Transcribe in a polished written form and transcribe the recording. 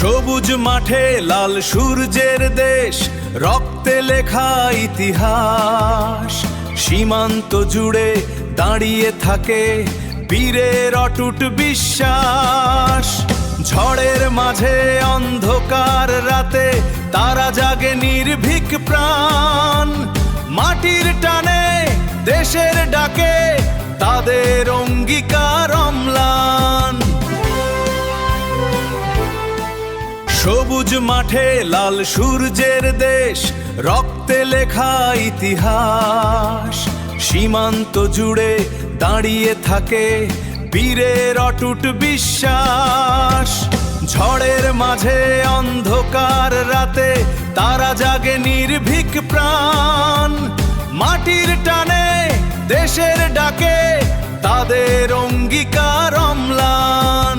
সবুজ মাঠে লাল সূর্যের দেশ, রক্তে লেখা ইতিহাস। সীমান্ত জুড়ে দাঁড়িয়ে থাকে বীরের অটুট বিশ্বাস। ঝড়ের মাঝে অন্ধকার রাতে তারা জাগে নির্ভীক প্রাণ। মাটির টানে দেশের ডাকে তাদের অঙ্গীকার অম্লান। সবুজ মাঠে লাল সূর্যের দেশ, রক্তে লেখা ইতিহাস। সীমান্ত জুড়ে দাঁড়িয়ে থাকে বীরের অটুট বিশ্বাস। ঝড়ের মাঝে অন্ধকার রাতে তারা জাগে নির্ভীক প্রাণ। মাটির টানে দেশের ডাকে তাদের অঙ্গীকার অম্লান।